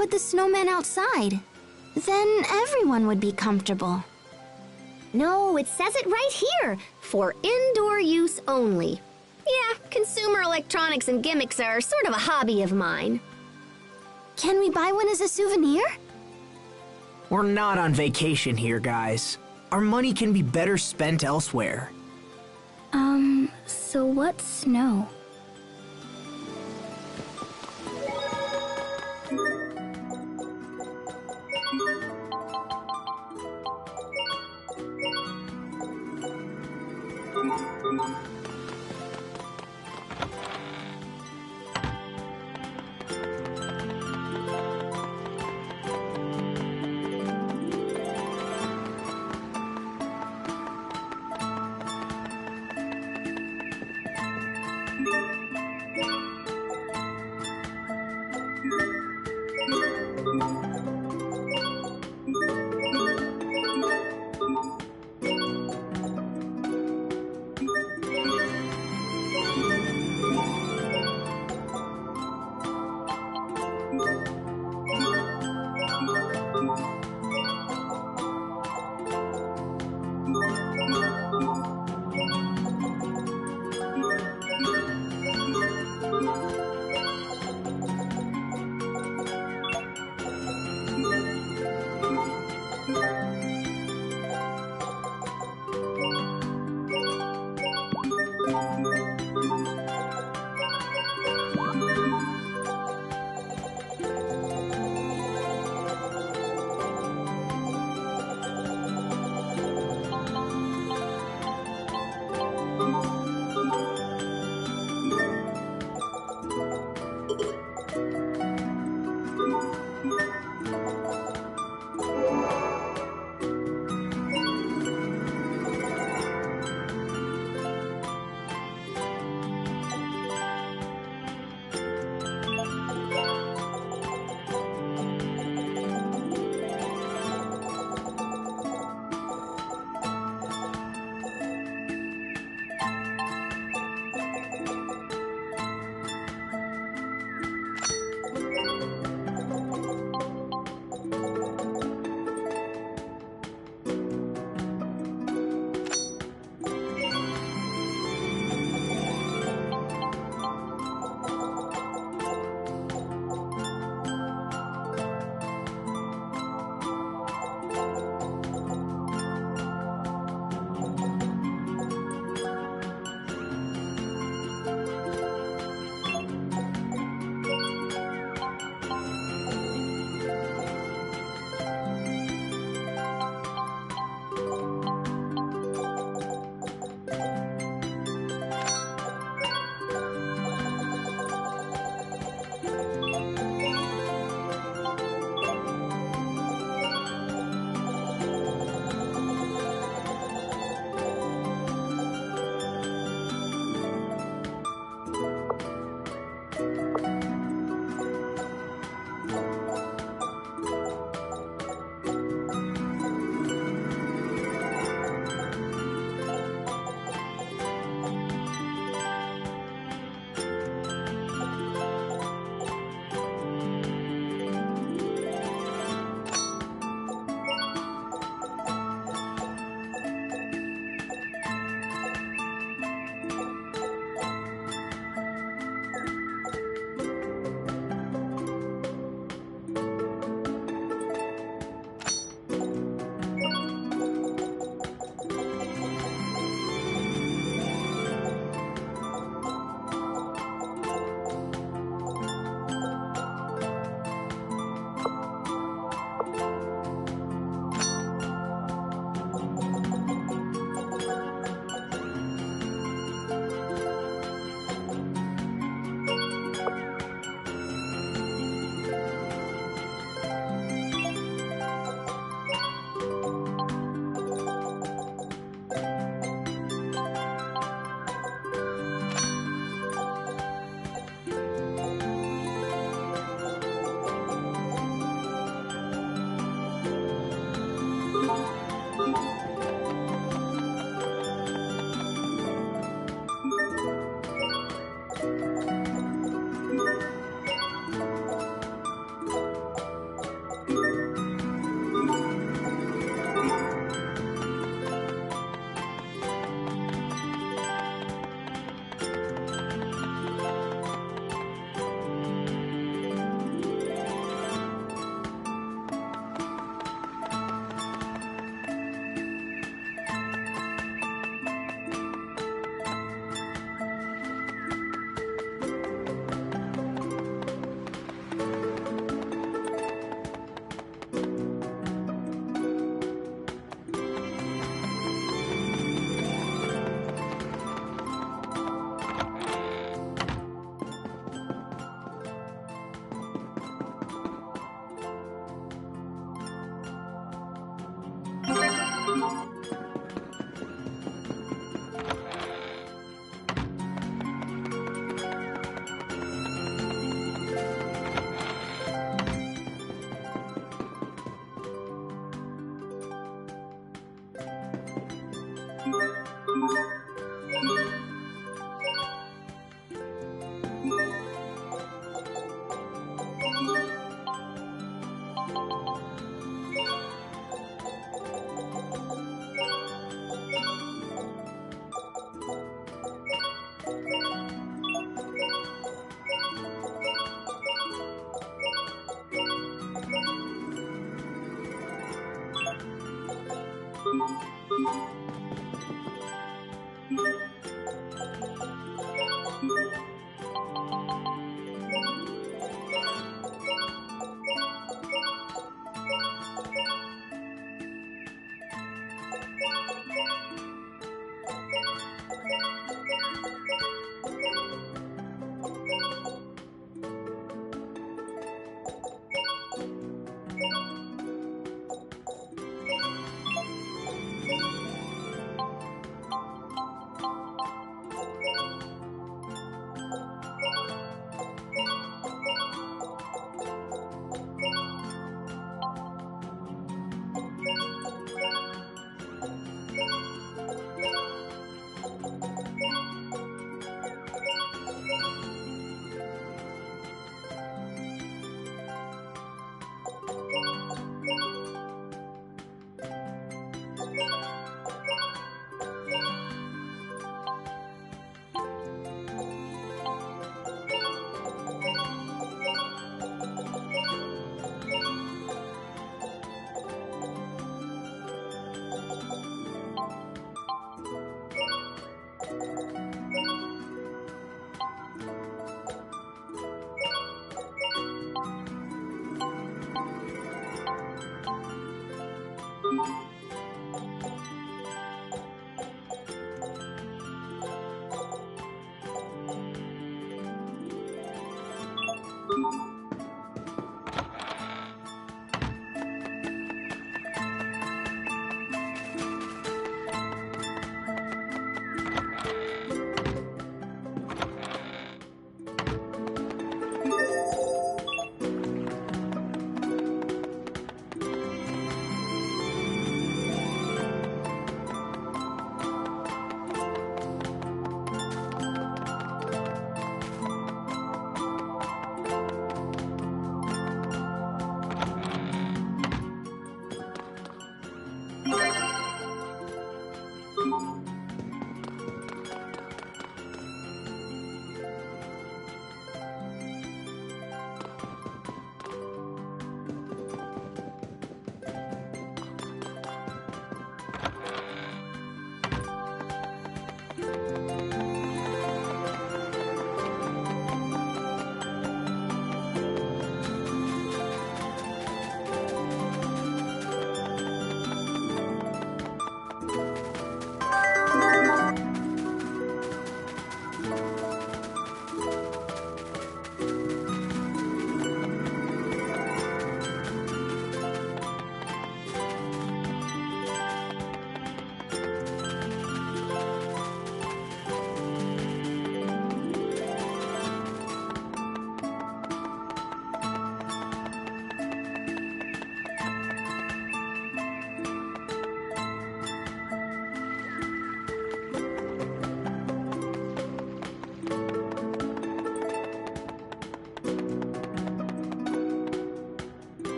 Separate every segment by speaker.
Speaker 1: put the snowman outside? Then everyone would be comfortable.
Speaker 2: No, it says it right here. For indoor use only. Yeah, consumer electronics and gimmicks are sort of a hobby of mine.
Speaker 1: Can we buy one as a souvenir?
Speaker 3: We're not on vacation here, guys. Our money can be better spent elsewhere.
Speaker 1: So what's snow?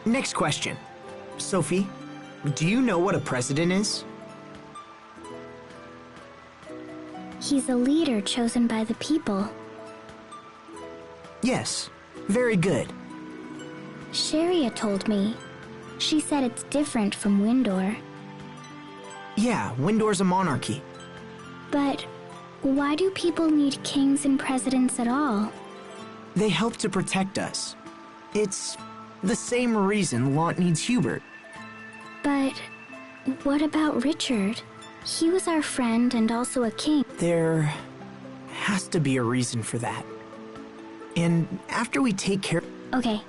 Speaker 3: Next question. Sophie, do you know what a president is?
Speaker 4: He's a leader chosen by the people.
Speaker 3: Yes, very good.
Speaker 4: Sharia told me. She said it's different from Windor.
Speaker 3: Yeah, Windor's a monarchy.
Speaker 4: But why do people need kings and presidents at all?
Speaker 3: They help to protect us. It's the same reason Lant needs Hubert.
Speaker 4: But what about Richard? He was our friend and also a king.
Speaker 3: There has to be a reason for that. And after we take care...
Speaker 4: Okay.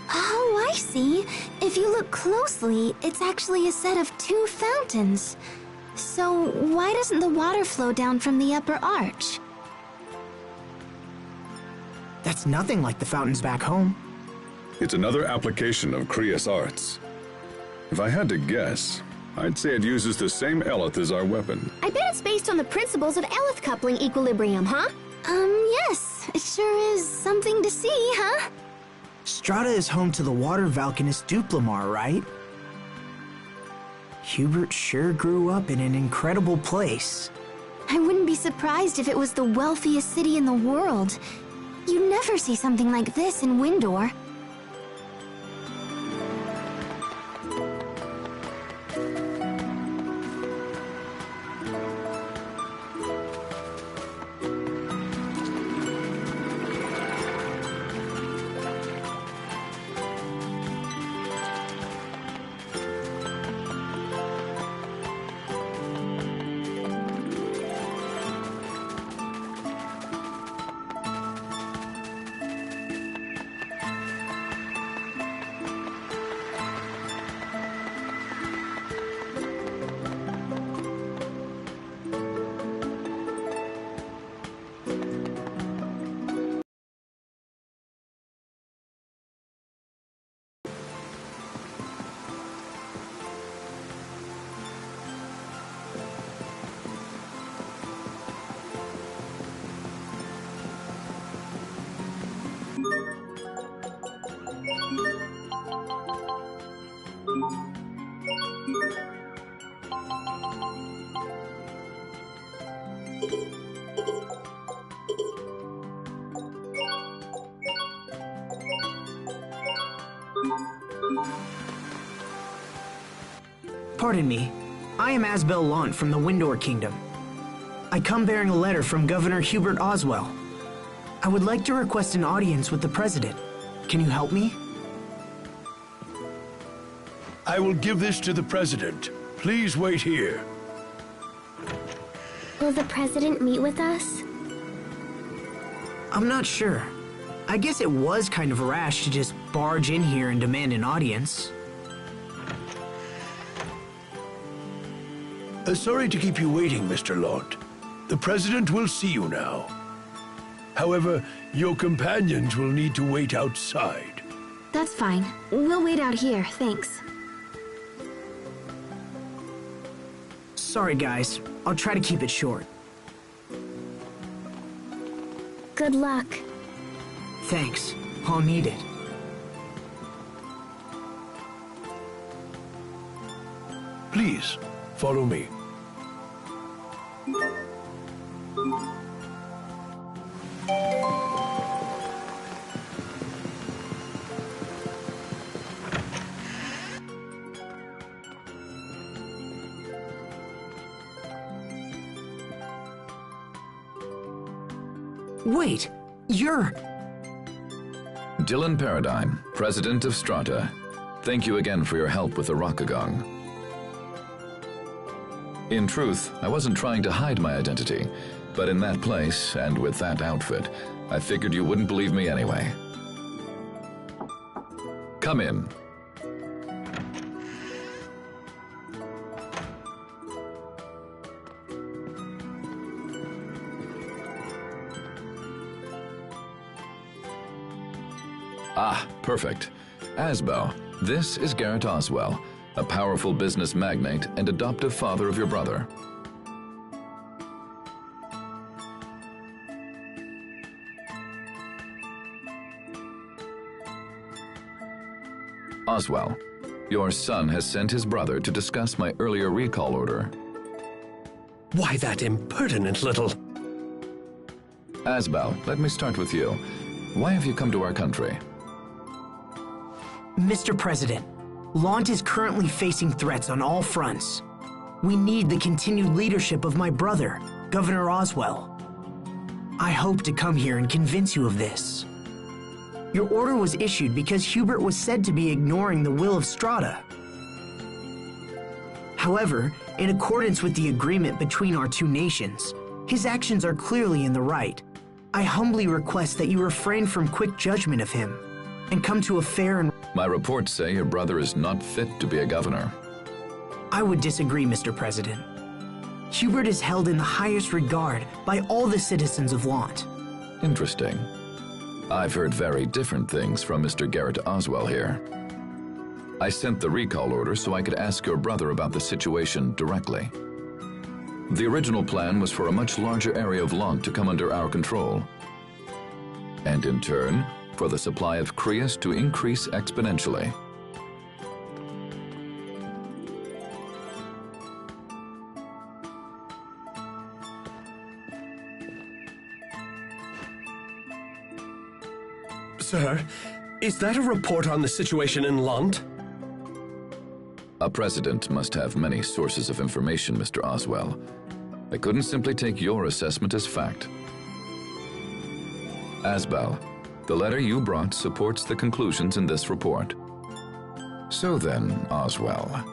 Speaker 1: Oh, I see. If you look closely, it's actually a set of 2 fountains. So why doesn't the water flow down from the upper arch?
Speaker 3: That's nothing like the fountains back home.
Speaker 5: It's another application of Kriya's arts. If I had to guess, I'd say it uses the same Eleth as our weapon.
Speaker 2: I bet it's based on the principles of Eleth coupling equilibrium, huh?
Speaker 1: Yes. It sure is something to see, huh?
Speaker 3: Strata is home to the water Valkanist Duplamar, right? Hubert sure grew up in an incredible place.
Speaker 1: I wouldn't be surprised if it was the wealthiest city in the world. You never see something like this in Windor.
Speaker 3: Pardon me. I am Asbel Lant from the Windor Kingdom. I come bearing a letter from Governor Hubert Oswell. I would like to request an audience with the President. Can you help me?
Speaker 6: I will give this to the President. Please wait here.
Speaker 4: Will the president meet with us?
Speaker 3: I'm not sure. I guess it was kind of rash to just barge in here and demand an audience.
Speaker 6: Sorry to keep you waiting, Mr. Lant. The President will see you now. However, your companions will need to wait outside.
Speaker 1: That's fine. We'll wait out here, thanks.
Speaker 3: Sorry, guys. I'll try to keep it short.
Speaker 4: Good luck.
Speaker 3: Thanks. I'll need it.
Speaker 6: Please, follow me.
Speaker 3: Wait, you're...
Speaker 7: Dylan Paradigm, President of Strata. Thank you again for your help with the Rockagong. In truth, I wasn't trying to hide my identity, but in that place and with that outfit, I figured you wouldn't believe me anyway. Come in. Ah, perfect. Asbel, this is Garrett Oswell, a powerful business magnate and adoptive father of your brother. Oswell, your son has sent his brother to discuss my earlier recall order.
Speaker 8: Why that impertinent little...
Speaker 7: Asbel, let me start with you. Why have you come to our country?
Speaker 3: Mr. President, Lant is currently facing threats on all fronts. We need the continued leadership of my brother, Governor Oswell. I hope to come here and convince you of this. Your order was issued because Hubert was said to be ignoring the will of Strata. However, in accordance with the agreement between our two nations, his actions are clearly in the right. I humbly request that you refrain from quick judgment of him and come to a fair and...
Speaker 7: My reports say your brother is not fit to be a governor.
Speaker 3: I would disagree, Mr. President. Hubert is held in the highest regard by all the citizens of Lant.
Speaker 7: Interesting. I've heard very different things from Mr. Garrett Oswell here. I sent the recall order so I could ask your brother about the situation directly. The original plan was for a much larger area of Lant to come under our control. And in turn, for the supply of Crius to increase exponentially.
Speaker 8: Sir, is that a report on the situation in Lant?
Speaker 7: A president must have many sources of information, Mr. Oswell. I couldn't simply take your assessment as fact. Asbel, the letter you brought supports the conclusions in this report. So then, Oswell,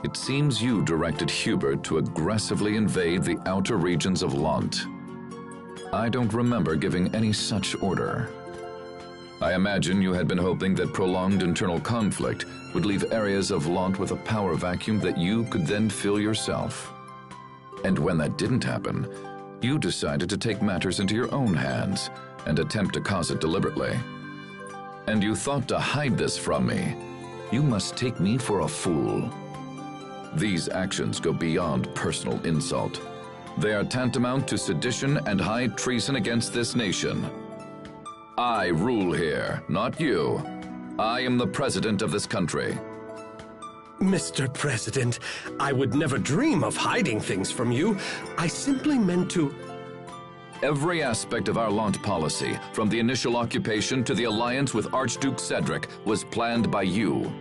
Speaker 7: it seems you directed Hubert to aggressively invade the outer regions of Lant. I don't remember giving any such order. I imagine you had been hoping that prolonged internal conflict would leave areas of Lant with a power vacuum that you could then fill yourself. And when that didn't happen, you decided to take matters into your own hands and attempt to cause it deliberately. And you thought to hide this from me. You must take me for a fool. These actions go beyond personal insult. They are tantamount to sedition and high treason against this nation. I rule here, not you. I am the president of this country.
Speaker 8: Mr. President, I would never dream of hiding things from you. I simply meant to...
Speaker 7: Every aspect of our Lant policy, from the initial occupation to the alliance with Archduke Cedric, was planned by you.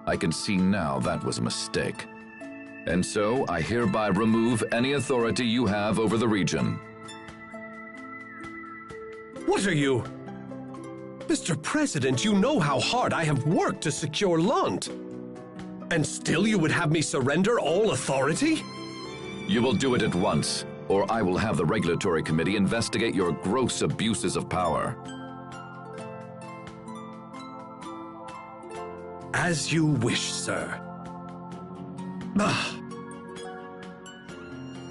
Speaker 7: I can see now that was a mistake. And so I hereby remove any authority you have over the region.
Speaker 8: What are you? Mr. President, you know how hard I have worked to secure Lant. And still you would have me surrender all authority?
Speaker 7: You will do it at once, or I will have the Regulatory Committee investigate your gross abuses of power.
Speaker 8: As you wish, sir.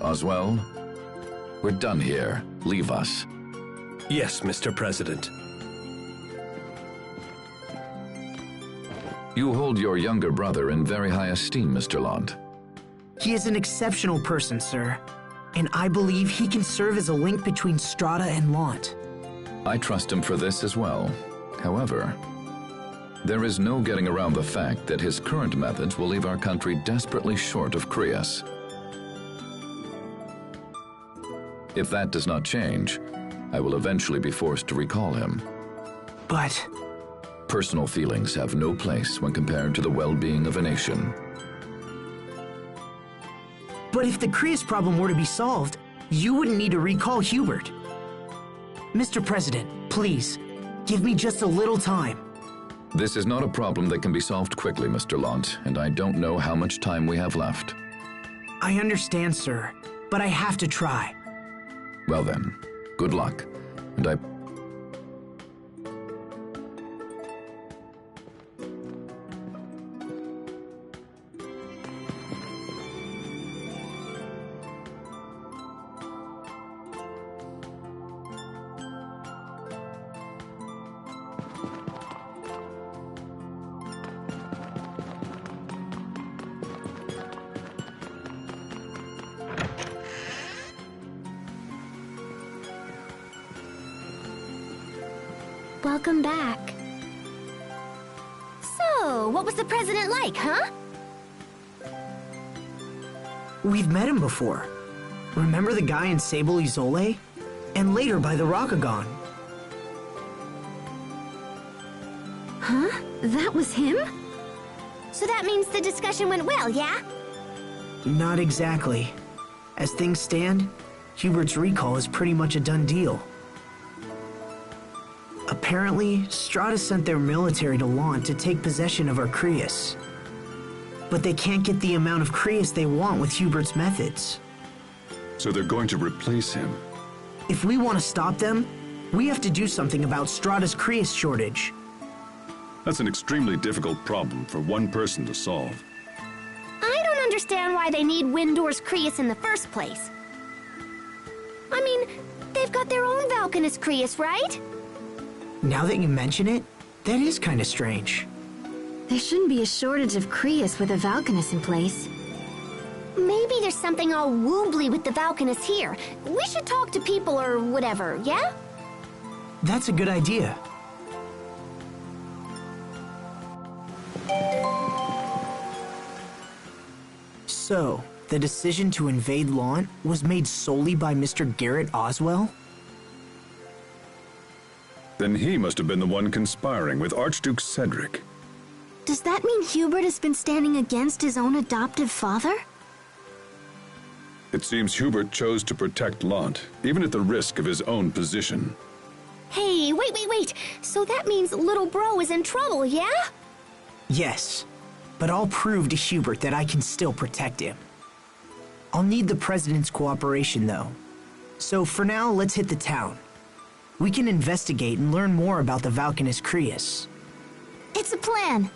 Speaker 7: Oswell, we're done here. Leave us.
Speaker 8: Yes, Mr. President.
Speaker 7: You hold your younger brother in very high esteem, Mr. Lant.
Speaker 3: He is an exceptional person, sir, and I believe he can serve as a link between Strata and Lant.
Speaker 7: I trust him for this as well. However, there is no getting around the fact that his current methods will leave our country desperately short of Crius. If that does not change, I will eventually be forced to recall him.
Speaker 3: But...
Speaker 7: Personal feelings have no place when compared to the well-being of a nation.
Speaker 3: But if the Crius problem were to be solved, you wouldn't need to recall Hubert. Mr. President, please, give me just a little time.
Speaker 7: This is not a problem that can be solved quickly, Mr. Lant, and I don't know how much time we have left.
Speaker 3: I understand, sir, but I have to try.
Speaker 7: Well then, good luck, and I...
Speaker 4: Welcome back.
Speaker 2: So, what was the president like, huh?
Speaker 3: We've met him before. Remember the guy in Sable Isole? And later by the Rockagon.
Speaker 1: Huh? That was him?
Speaker 2: So that means the discussion went well, yeah?
Speaker 3: Not exactly. As things stand, Hubert's recall is pretty much a done deal. Apparently, Strata sent their military to Lant to take possession of Arcreus. But they can't get the amount of Creus they want with Hubert's methods.
Speaker 5: So they're going to replace him.
Speaker 3: If we want to stop them, we have to do something about Strata's Creus shortage.
Speaker 5: That's an extremely difficult problem for one person to solve.
Speaker 2: I don't understand why they need Windor's Creus in the first place. I mean, they've got their own Valkanus Creus, right?
Speaker 3: Now that you mention it, that is kind of strange.
Speaker 1: There shouldn't be a shortage of Creus with a Valkanus in place.
Speaker 2: Maybe there's something all woobly with the Valkanus here. We should talk to people or whatever, yeah?
Speaker 3: That's a good idea. So, the decision to invade Lant was made solely by Mr. Garrett Oswell?
Speaker 5: Then he must have been the one conspiring with Archduke Cedric.
Speaker 1: Does that mean Hubert has been standing against his own adoptive father?
Speaker 5: It seems Hubert chose to protect Lant, even at the risk of his own position.
Speaker 2: Hey, wait. So that means little bro is in trouble, yeah?
Speaker 3: Yes, but I'll prove to Hubert that I can still protect him. I'll need the President's cooperation, though. So for now, let's hit the town. We can investigate and learn more about the Valkanus Creus.
Speaker 1: It's a plan.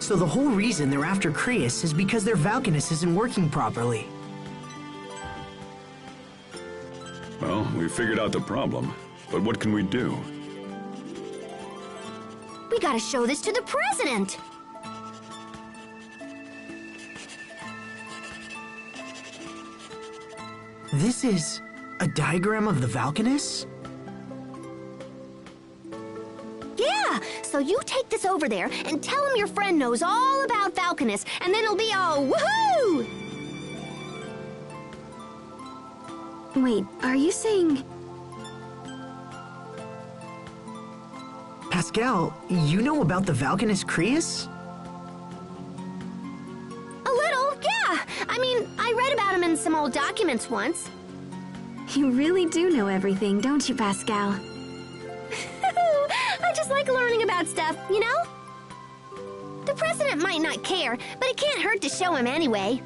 Speaker 3: So the whole reason they're after Creus is because their Valkanus isn't working properly.
Speaker 5: Well, we figured out the problem, but what can we do?
Speaker 2: We gotta show this to the president!
Speaker 3: This is a diagram of the Valkanus?
Speaker 2: Yeah, so you take this over there and tell him your friend knows all about Valkanus, and then it'll be all woohoo!
Speaker 1: Wait, are you saying...
Speaker 3: Pascal, you know about the Valkanus Creus?
Speaker 2: A little, yeah. I mean, I read about him in some old documents once.
Speaker 1: You really do know everything, don't you, Pascal?
Speaker 2: I just like learning about stuff, you know? The president might not care, but it can't hurt to show him anyway.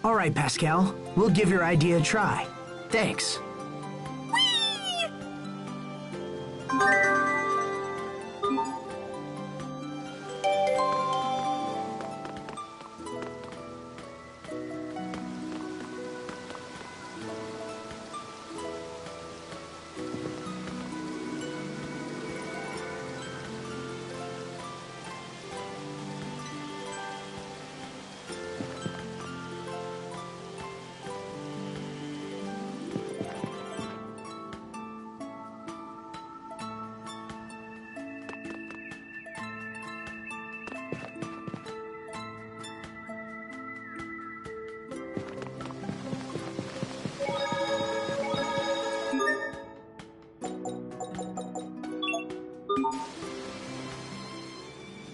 Speaker 3: All right, Pascal. We'll give your idea a try. Thanks.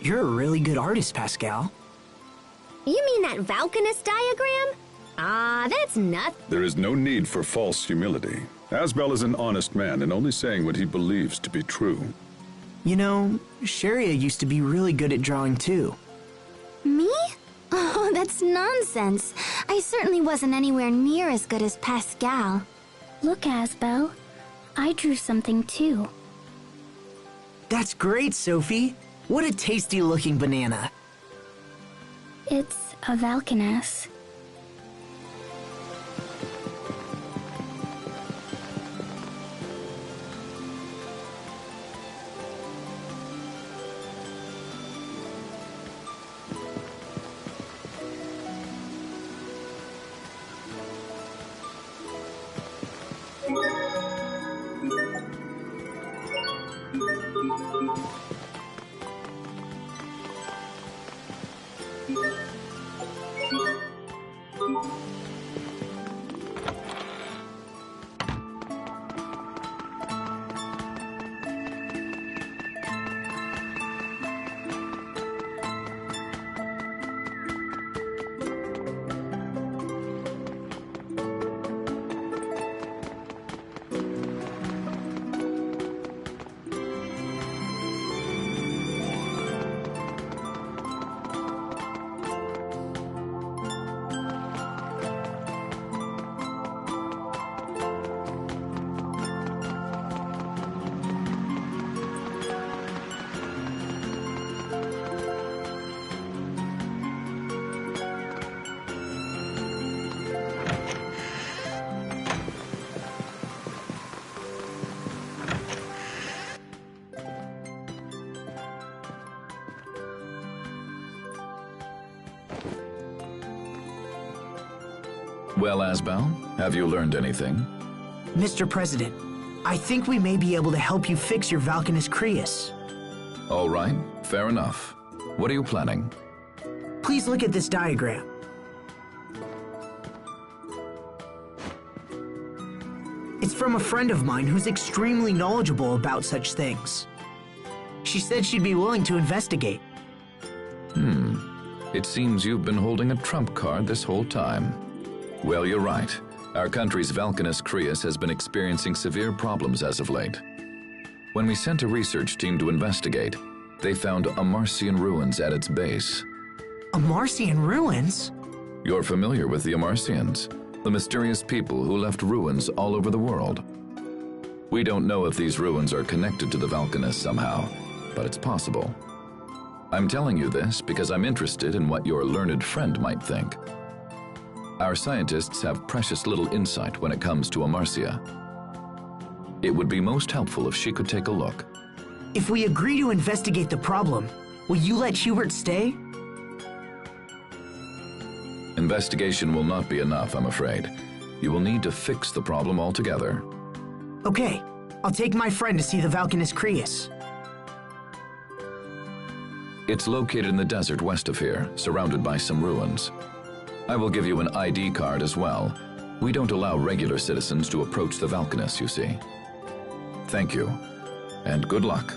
Speaker 3: You're a really good artist, Pascal.
Speaker 2: You mean that Valkanus diagram? Ah, that's nuts.
Speaker 5: There is no need for false humility. Asbel is an honest man and only saying what he believes to be true.
Speaker 3: You know, Sharia used to be really good at drawing too.
Speaker 1: Me? Oh, that's nonsense. I certainly wasn't anywhere near as good as Pascal.
Speaker 4: Look, Asbel. I drew something too.
Speaker 3: That's great, Sophie. What a tasty-looking banana.
Speaker 4: It's a Valkanus.
Speaker 7: Well, Asbel, have you learned anything?
Speaker 3: Mr. President, I think we may be able to help you fix your Valkanus Creus.
Speaker 7: All right, fair enough. What are you planning?
Speaker 3: Please look at this diagram. It's from a friend of mine who's extremely knowledgeable about such things. She said she'd be willing to investigate.
Speaker 7: It seems you've been holding a trump card this whole time. Well, you're right. Our country's Valkanus Creus has been experiencing severe problems as of late. When we sent a research team to investigate, they found Amarcian ruins at its base.
Speaker 3: Amarcian ruins?
Speaker 7: You're familiar with the Amarcians, the mysterious people who left ruins all over the world. We don't know if these ruins are connected to the Valkanus somehow, but it's possible. I'm telling you this because I'm interested in what your learned friend might think. Our scientists have precious little insight when it comes to Amarcia. It would be most helpful if she could take a look.
Speaker 3: If we agree to investigate the problem, will you let Hubert stay?
Speaker 7: Investigation will not be enough, I'm afraid. You will need to fix the problem altogether.
Speaker 3: Okay, I'll take my friend to see the Valkanus Creus.
Speaker 7: It's located in the desert west of here, surrounded by some ruins. I will give you an ID card as well. We don't allow regular citizens to approach the Valkanus, you see. Thank you, and good luck.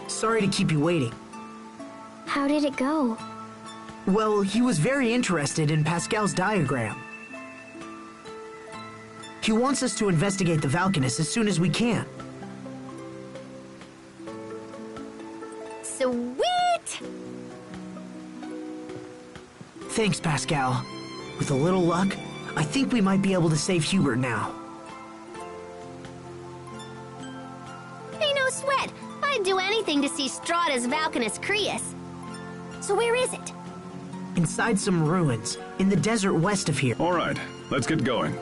Speaker 3: Sorry to keep you waiting.
Speaker 4: How did it go?
Speaker 3: Well, he was very interested in Pascal's diagram. He wants us to investigate the Valkanus as soon as we can.
Speaker 2: Sweet!
Speaker 3: Thanks, Pascal. With a little luck, I think we might be able to save Hubert now.
Speaker 2: Hey, no sweat. I'd do anything to see Strahda's Valkanus Creus. So where is it?
Speaker 3: Inside some ruins, in the desert west of here.
Speaker 5: All right, let's get going.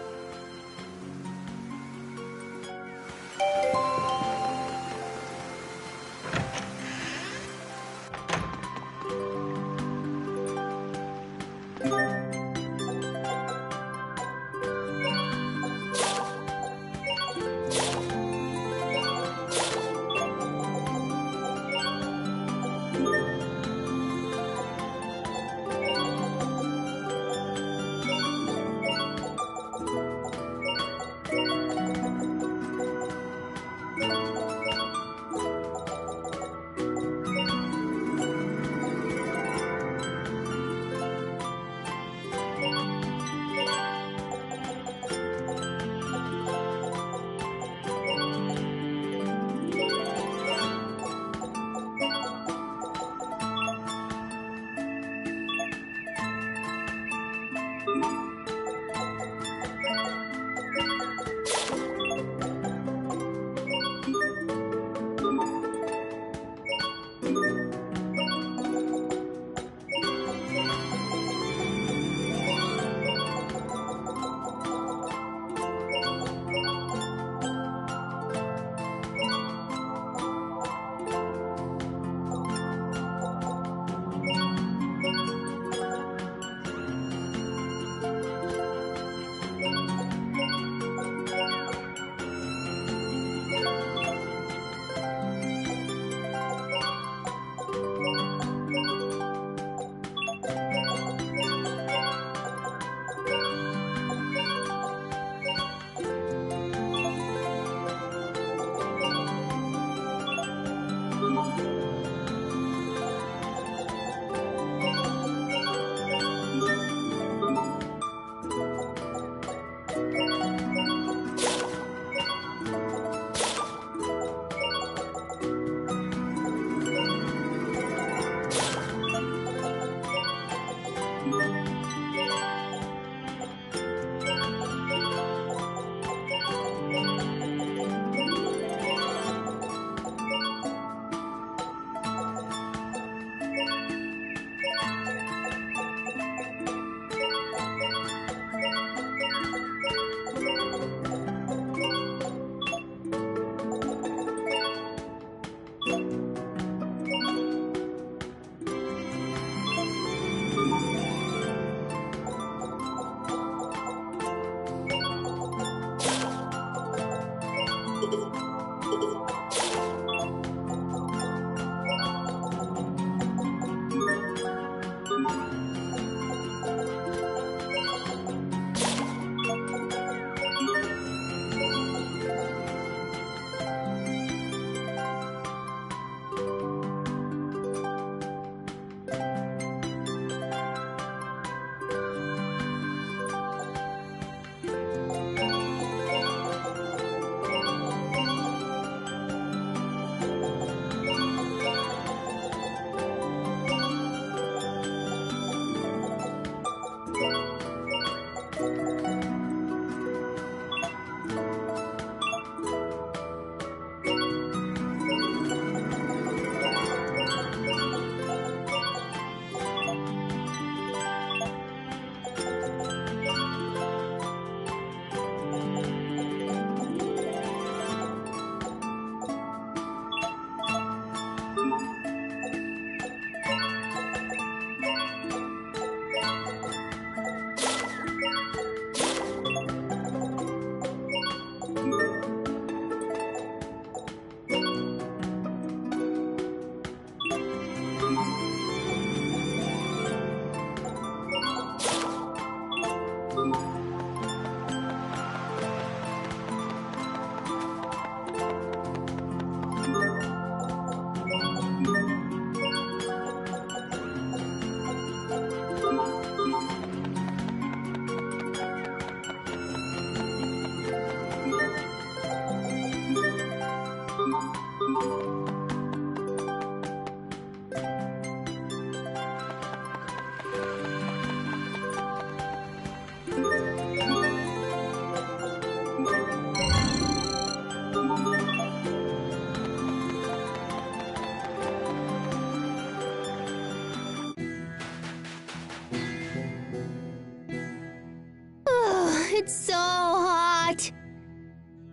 Speaker 2: It's so hot.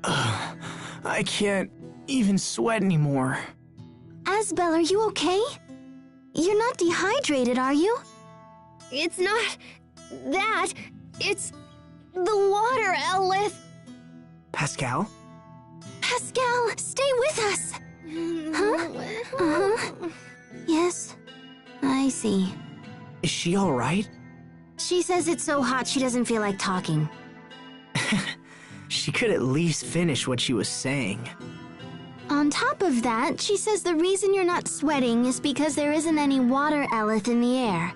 Speaker 3: I can't even sweat anymore.
Speaker 1: Asbel, are you okay? You're not dehydrated, are you?
Speaker 2: It's not that. It's the water, Elith.
Speaker 3: Pascal?
Speaker 1: Pascal, stay with us! Huh? Uh-huh. Yes, I see.
Speaker 3: Is she all right?
Speaker 1: She says it's so hot she doesn't feel like talking.
Speaker 3: She could at least finish what she was saying.
Speaker 1: On top of that, she says the reason you're not sweating is because there isn't any water, Elith, in the air.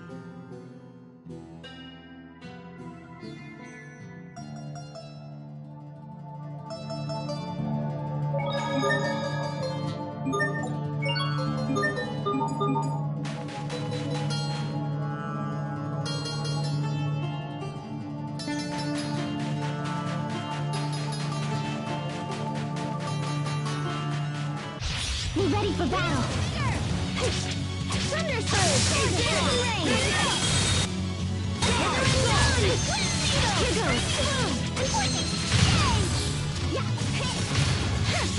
Speaker 2: We're ready for battle. Thunder Surge! Here goes!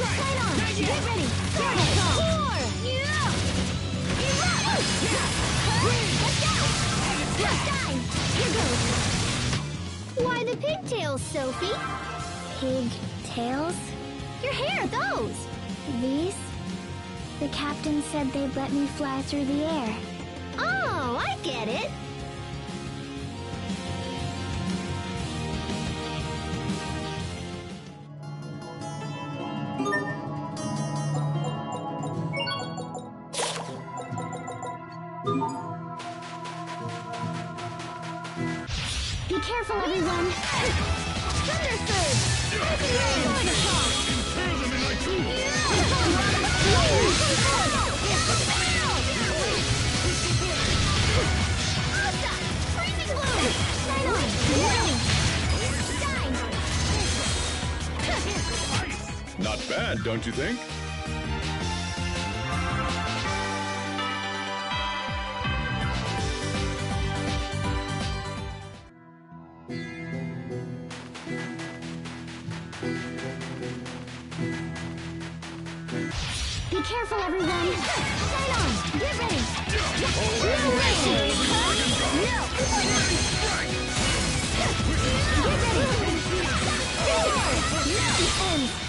Speaker 2: Right on! Get ready! Here goes! Why the pigtails, Sophie?
Speaker 4: Pigtails?
Speaker 2: Your hair, those!
Speaker 4: These? The captain said they'd let me fly through the air.
Speaker 2: Oh, I get it.
Speaker 4: Be careful, everyone!
Speaker 2: Thunder Surge!
Speaker 5: Not bad, don't you think?
Speaker 4: Be careful, everyone!
Speaker 2: Shine on! Get ready!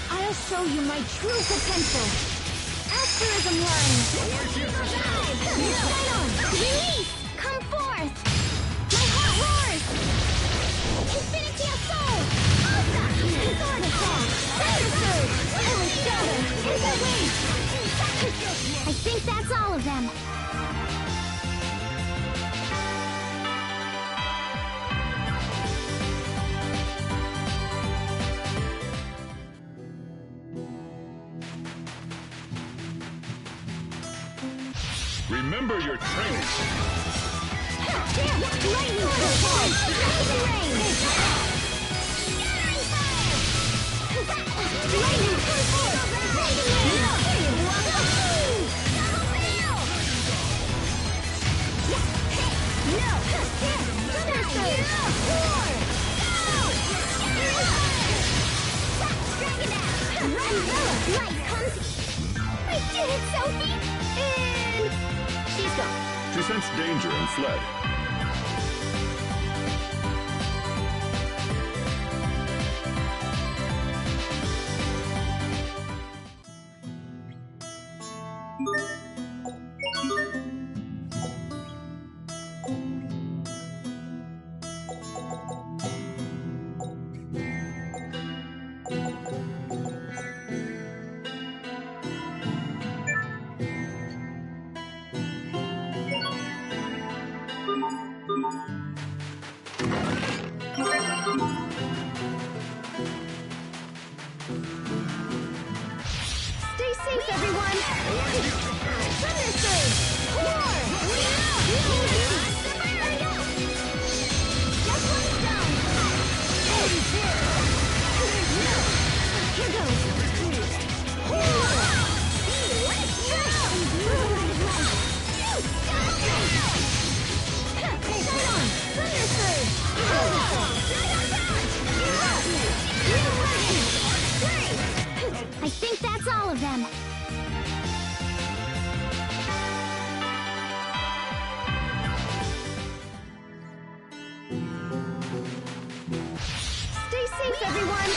Speaker 4: I'll show you my true potential! Asterism line!
Speaker 2: Shine on!
Speaker 4: Release! Come forth! My heart roars!
Speaker 2: Infinity Assault! Sword Attack! Thunder Surge!
Speaker 4: I think that's all of them.
Speaker 5: Remember your training.
Speaker 2: Lightning Football! Lightning Rain! Scattering Fire! Lightning Football! Lightning Rain! No! Thunder Surge! Roar! Dragon Dash! Run! Light comes... I did it, Sophie! And... she's gone.
Speaker 5: She sensed danger and fled.
Speaker 2: Stay safe, everyone! Thunder Surge! Roar! Just one down! Here goes! Roar! Shine on! Thunder Surge! safe, everyone!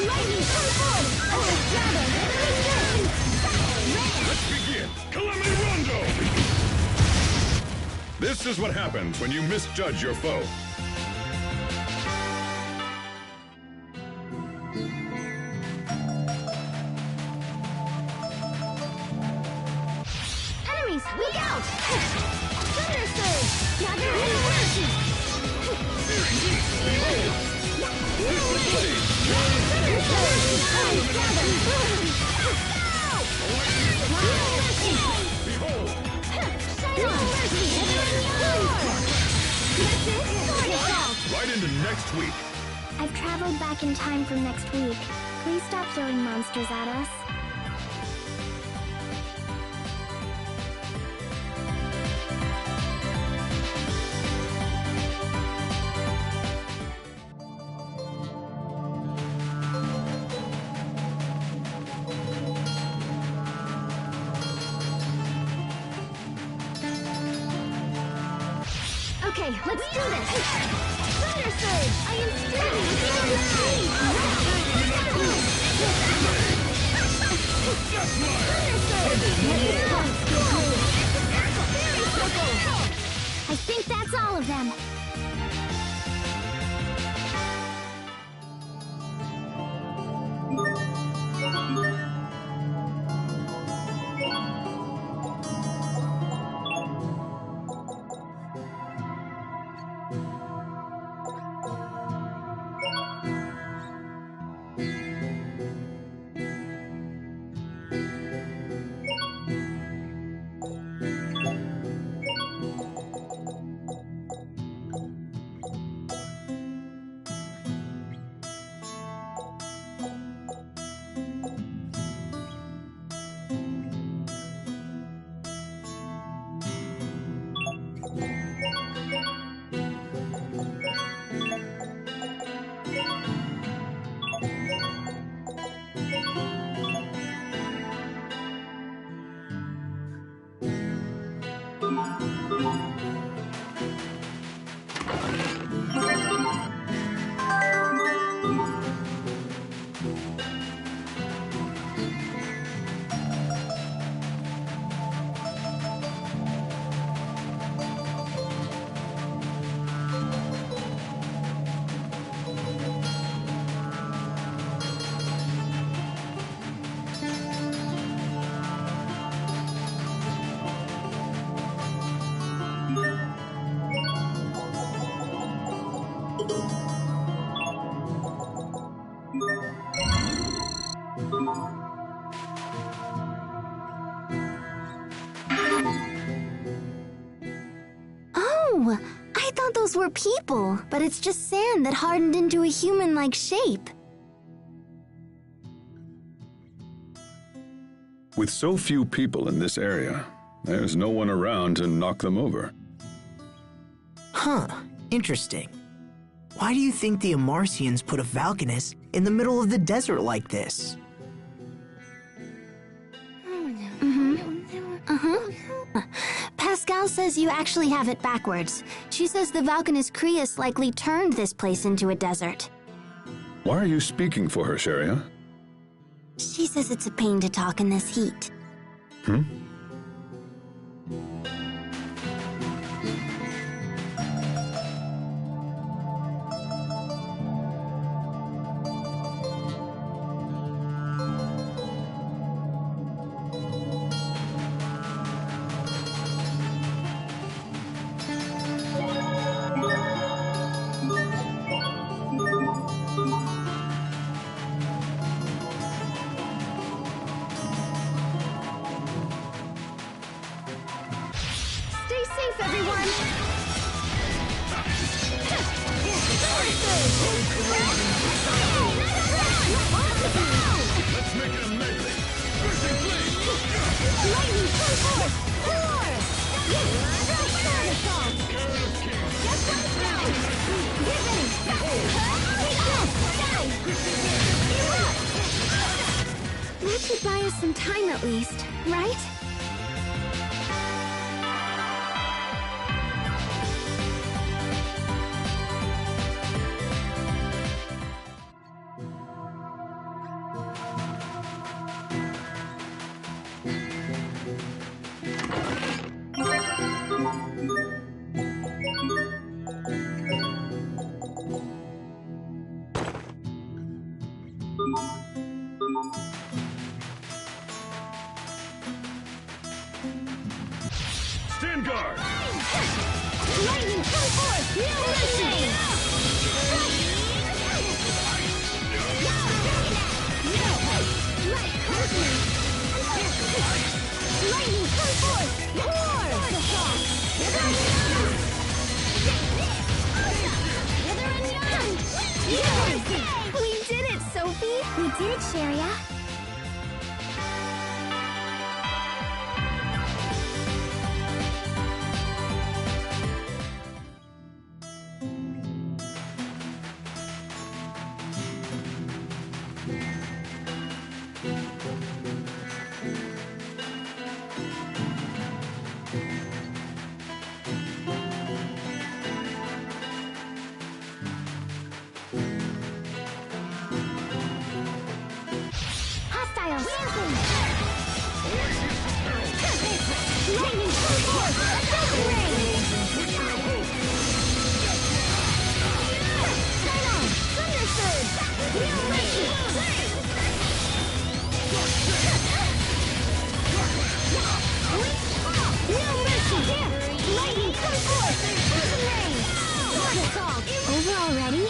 Speaker 2: Lightning, come forward!
Speaker 5: Let's begin! Calamity Rondo! This is what happens when you misjudge your foe.
Speaker 2: Enemies, weak out! Thunder Surge! Gather in mercy!
Speaker 5: Right into next week.
Speaker 4: I've traveled back in time from next week. Please stop throwing monsters at us.
Speaker 2: Okay, let's do this! Thunder Surge! I am standing with
Speaker 4: I think that's all of them.
Speaker 1: Oh, I thought those were people, but it's just sand that hardened into a human-like shape.
Speaker 5: With so few people in this area, there's no one around to knock them over.
Speaker 3: Huh, interesting. Why do you think the Amarcians put a Valkanus in the middle of the desert like this?
Speaker 1: Pascal says you actually have it backwards. She says the Valkanus Creus likely turned this place into a desert.
Speaker 5: Why are you speaking for her, Sharia?
Speaker 1: She says it's a pain to talk in this heat.
Speaker 2: Stay safe, everyone!
Speaker 5: Let's make it a medley!
Speaker 2: Lightning, come forth! Roar!
Speaker 1: That should buy us some time at least, right?
Speaker 2: Lightning, come forth! No mercy! Lightning, come forth! Pour! We did it, Sophie!
Speaker 4: We did it, Sharia. Hostiles!
Speaker 2: Lightning, come forth! Broken rain! Shine on! Thunder surge! No mercy! No mercy! Lightning, come forth! Broken rain! Sword assault!
Speaker 4: Over already?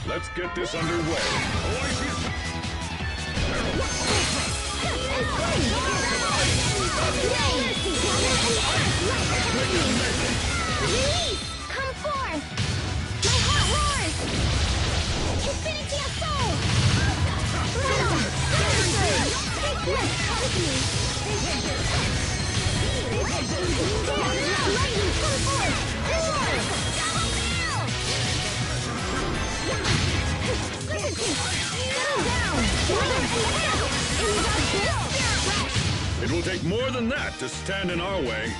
Speaker 5: Let's get this underway.
Speaker 2: Release! Come forth! My heart roars! Infinity of soul! Rattle! Thunder! Take this! Help me! Lightning, come forth! Roar! Settle down!
Speaker 5: It will take more than that to stand in our way.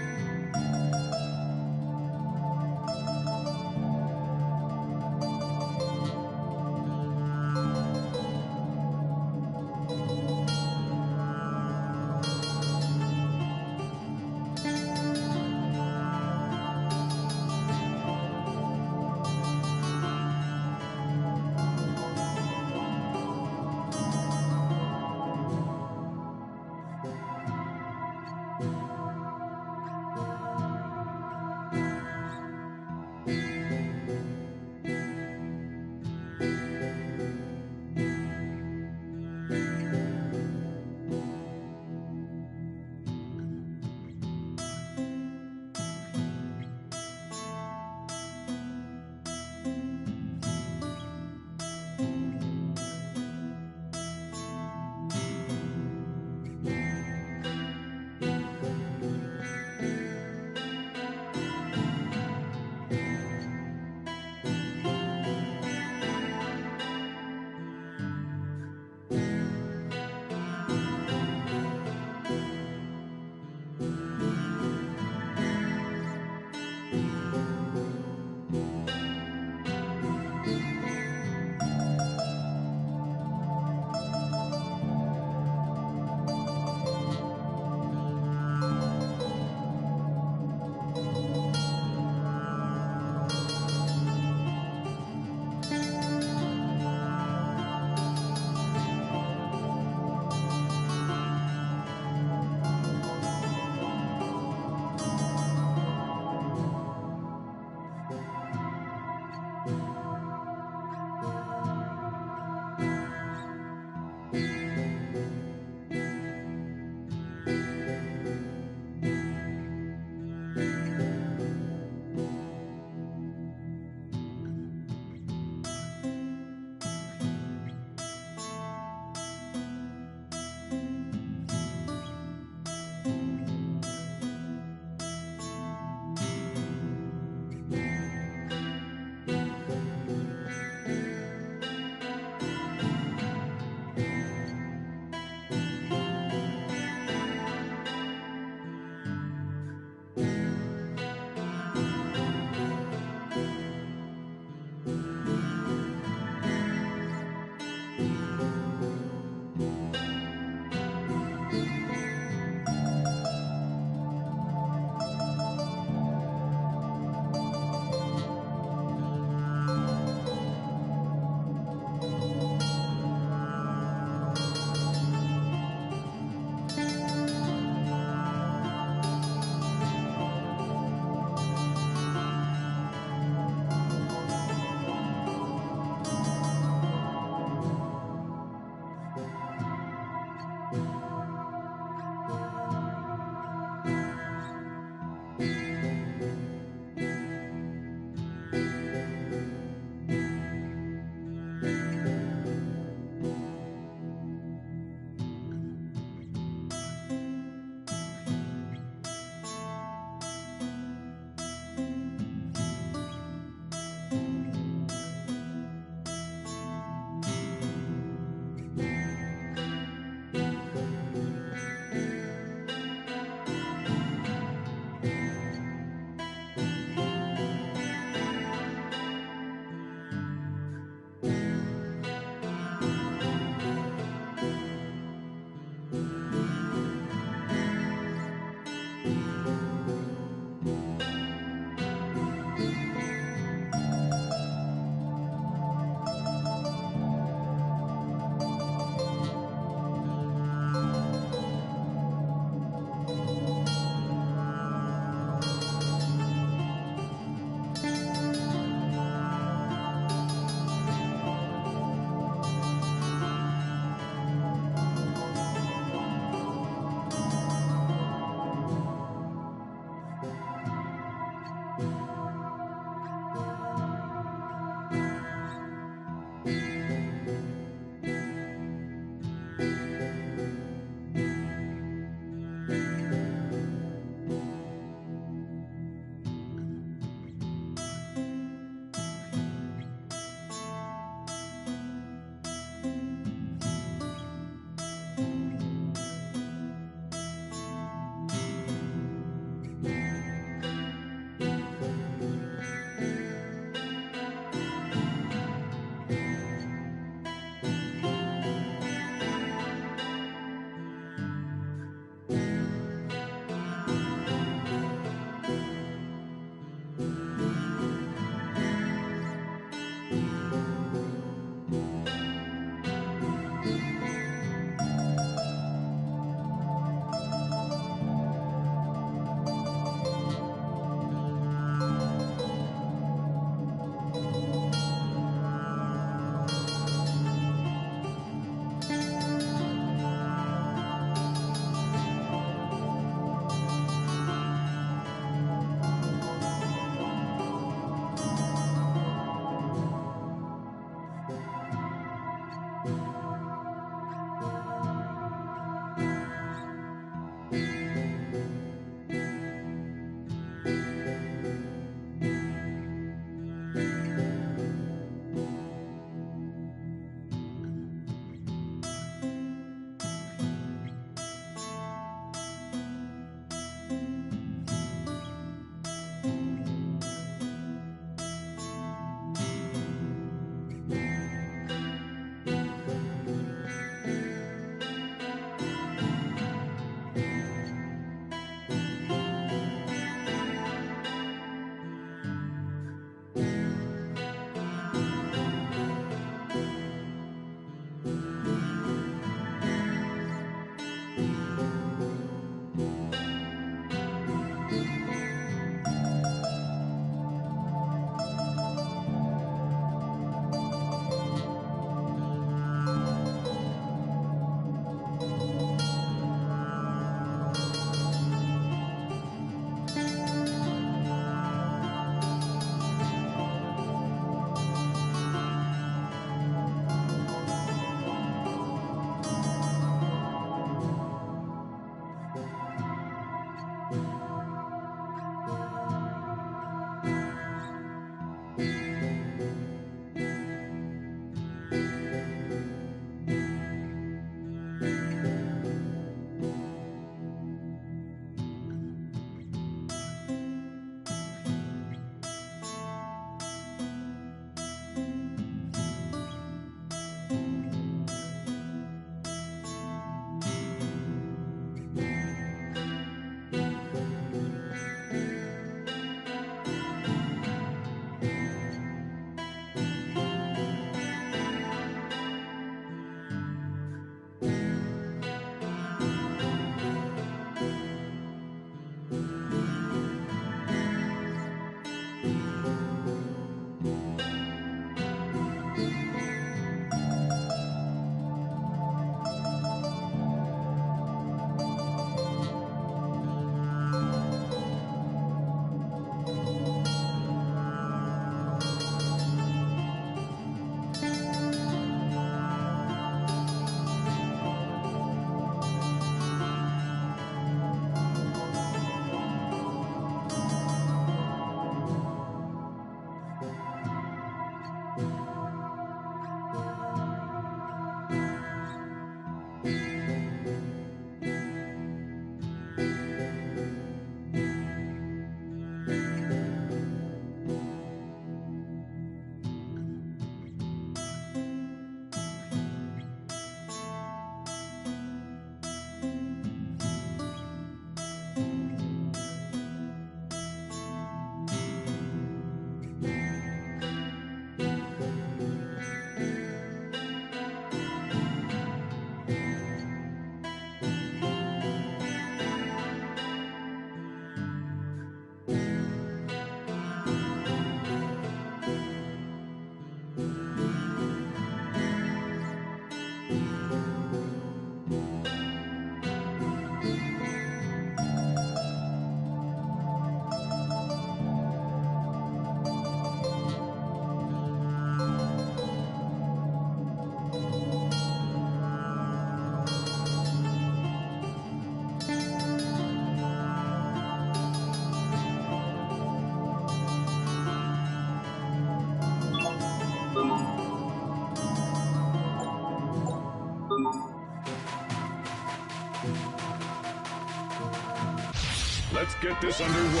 Speaker 5: get this underway.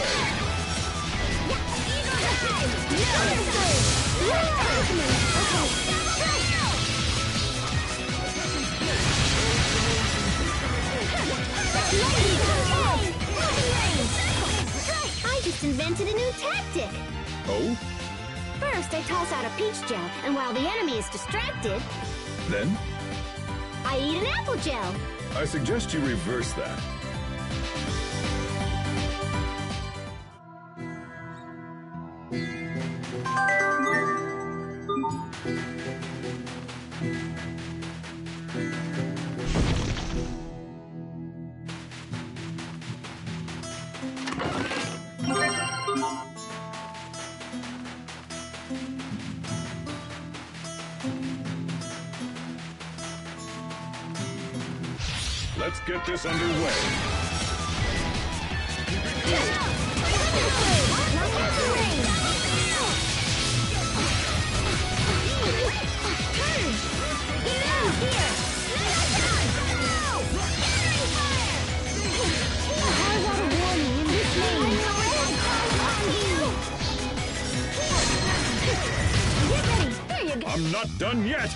Speaker 2: I just invented a new tactic.
Speaker 5: Oh?
Speaker 2: First, I toss out a peach gel, and while the enemy is distracted,
Speaker 5: Then?
Speaker 2: I eat an apple gel.
Speaker 5: I suggest you reverse that. Let's get this underway. I'm not done yet.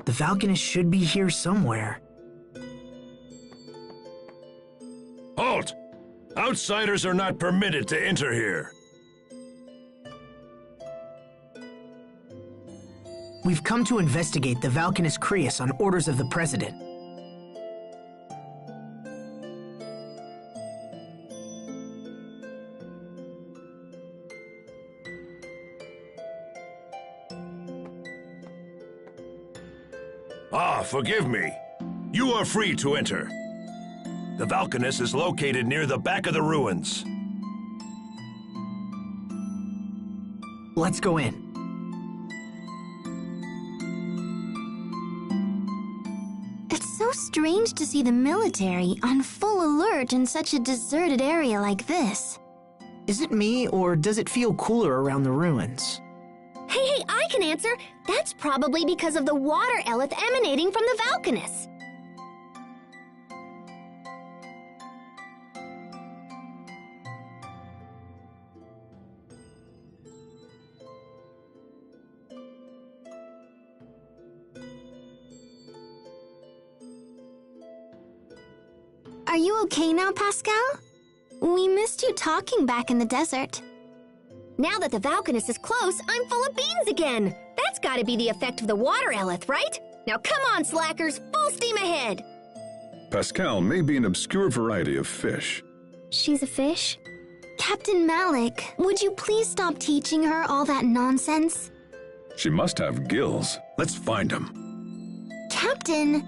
Speaker 3: The Valkanist should be here somewhere.
Speaker 6: Halt! Outsiders are not permitted to enter here.
Speaker 3: We've come to investigate the Valkanist Crius on orders of the President.
Speaker 6: Ah, forgive me. You are free to enter. The Valkanist is located near the back of the ruins.
Speaker 3: Let's go in.
Speaker 1: It's so strange to see the military on full alert in such a deserted area like this.
Speaker 3: Is it me, or does it feel cooler around the ruins?
Speaker 2: Hey, I can answer. That's probably because of the water eleth emanating from the Valkanist.
Speaker 1: Are you okay now, Pascal? We missed you talking back in the desert.
Speaker 2: Now that the Valkanist is close, I'm full of beans again. That's gotta be the effect of the water eleth, right? Now come on, slackers, full steam ahead.
Speaker 5: Pascal may be an obscure variety of fish.
Speaker 4: She's a fish?
Speaker 1: Captain Malik, would you please stop teaching her all that nonsense?
Speaker 5: She must have gills. Let's find them.
Speaker 1: Captain,